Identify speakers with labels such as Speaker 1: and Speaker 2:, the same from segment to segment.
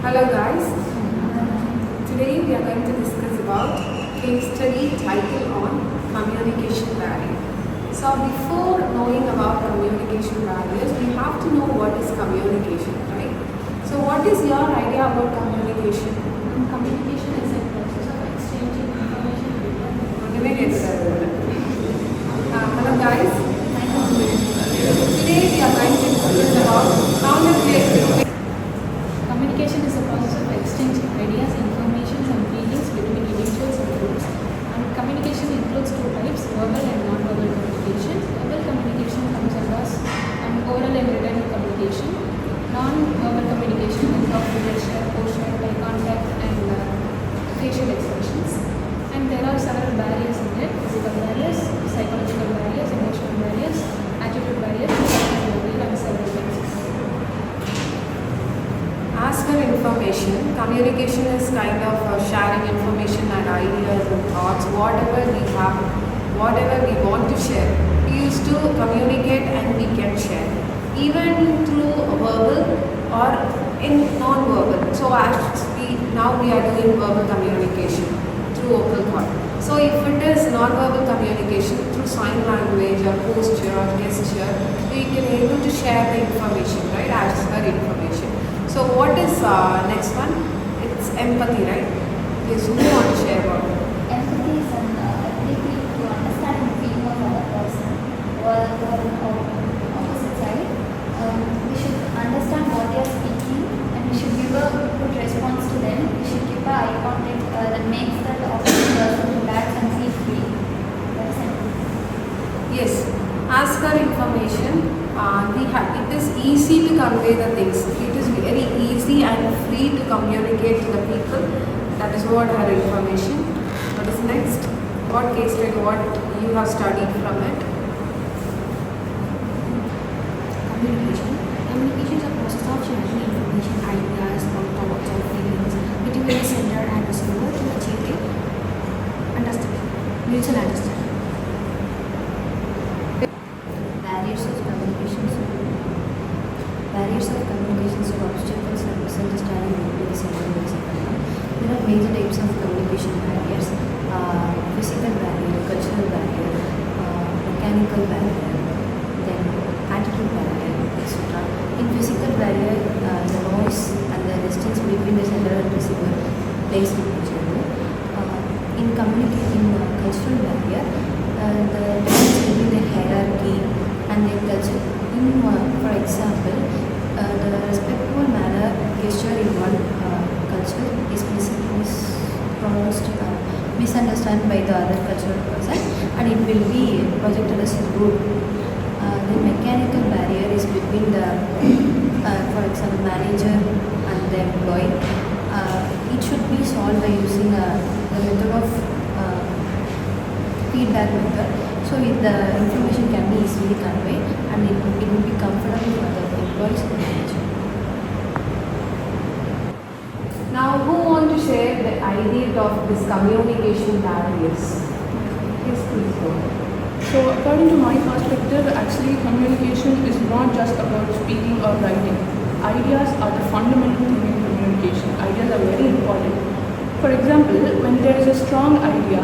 Speaker 1: Hello guys, today we are going to discuss about case study title on communication barrier. So before knowing about communication barriers, we have to know what is communication, right? So what is your idea about communication?
Speaker 2: Communication is a process of exchanging information
Speaker 1: Hello guys, today we are going to discuss about
Speaker 2: Communication is a process of exchanging ideas, information and feelings between individuals and groups. And communication includes two types, verbal and non-verbal communication. Verbal communication comes under oral and written communication. Non-verbal communication is of gesture, posture, eye contact and facial expressions. And there are several barriers in it: physical barriers, psychological barriers, emotional barriers, attitude barriers, and several things.
Speaker 1: As for information, communication is kind of sharing information and ideas and thoughts, whatever we have, whatever we want to share. We used to communicate and we can share, even through verbal or in non-verbal. So actually now we are doing verbal communication through vocal cord. So if it is non-verbal communication through sign language or posture or gesture, we can able to share the information, right, as per information. So what is next one? It's empathy, right? Yes, who want to share about it?
Speaker 3: Empathy is an ability to understand the feeling of another person or on opposite side. We should understand what they are speaking and we should give a good response to them. We should keep an eye contact that makes that opposite person relax and feel free. That's empathy.
Speaker 1: Yes, as per information, it is easy to convey the things. It is very easy and free to communicate to the people. That is what our information. What is next? What case study? What you have studied from it?
Speaker 2: Communication. Communication is a process of sharing information, ideas, or thoughts or feelings between the sender and receiver to achieve a mutual understanding.
Speaker 3: Barriers of communication are obstacles and misunderstanding between the sender and receiver. There are major types of communication barriers: physical barrier, cultural barrier, mechanical barrier, then attitude barrier, etc. In physical barrier, the noise and the distance between the sender and receiver plays a major role. In cultural barrier, the difference between the hierarchy and the culture. For example, the respectful manner gesture in one culture is pronounced misunderstood by the other cultural person, and it will be projected as rude. The mechanical barrier is between the, for example, manager and the employee. It should be solved by using the method of feedback method. So the information can be easily conveyed and it will be comfortable for the employees and the manager.
Speaker 1: Now, who want to share the idea of this communication barriers? Yes, please go.
Speaker 4: So according to my perspective, actually communication is not just about speaking or writing. Ideas are the fundamental thing in communication. Ideas are very important. For example, when there is a strong idea,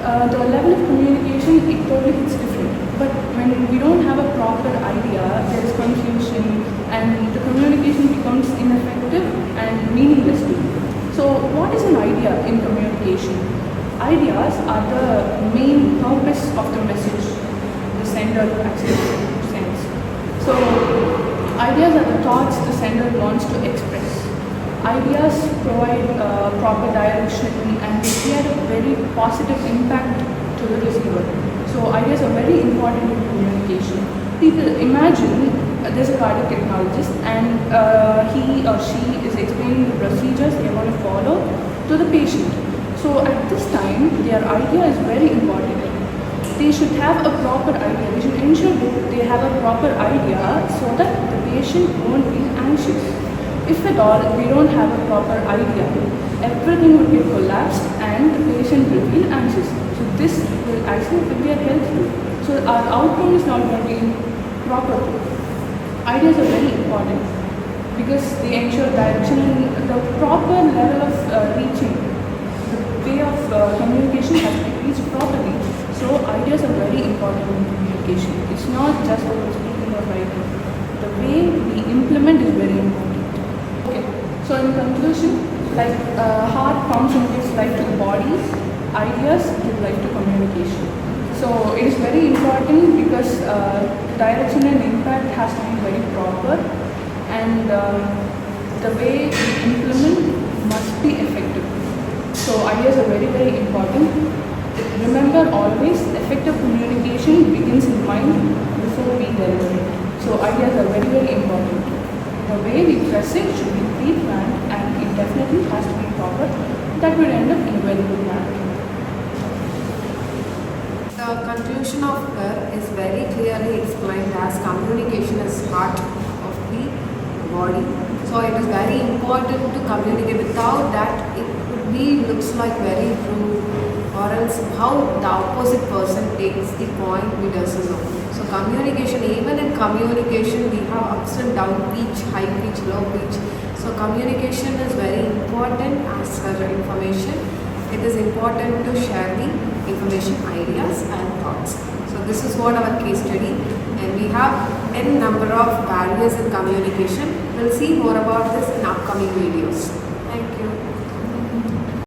Speaker 4: the level of communication, it totally hits different. But when we don't have a proper idea, there is confusion and the communication becomes ineffective and meaningless too. So what is an idea in communication? Ideas are the main purpose of the message the sender actually sends. So ideas are the thoughts the sender wants to express. Ideas provide proper direction and they create a very positive impact to the receiver. So ideas are very important in communication. People imagine there's a cardiac technologist and he or she is explaining the procedures they want to follow to the patient. So at this time, their idea is very important. They should have a proper idea. We should ensure that they have a proper idea so that the patient won't feel anxious. If at all we don't have a proper idea, everything will get collapsed and the patient will feel anxious. So this will actually affect their health too. So our outcome is not going to be proper. Ideas are very important. because they ensure direction and the proper level of reaching. The way of communication has to be reached properly. So ideas are very important in communication. It's not just about speaking or writing. The way we implement is very important. Okay, so in conclusion, like heart pumps and gives life to the body, ideas give life to communication. So it is very important because direction and impact has to be very proper, and the way we implement must be effective. So ideas are very, very important. Remember always, effective communication begins in mind before we deliver it. So ideas are very, very important. The way we present should be pre-planned, and it definitely has to be proper. That will end up in a very good manner.
Speaker 1: The conclusion of her is very clearly explained as communication is heart of the body. So it is very important to communicate. Without that, it could be looks like very rude, or else how the opposite person takes the point we doesn't know. So communication, even in communication, we have ups and down pitch, high pitch, low pitch. So communication is very important as per information. It is important to share the information, ideas and thoughts. So this is what our case study, and we have n number of barriers in communication. We'll see more about this in upcoming videos. Thank you.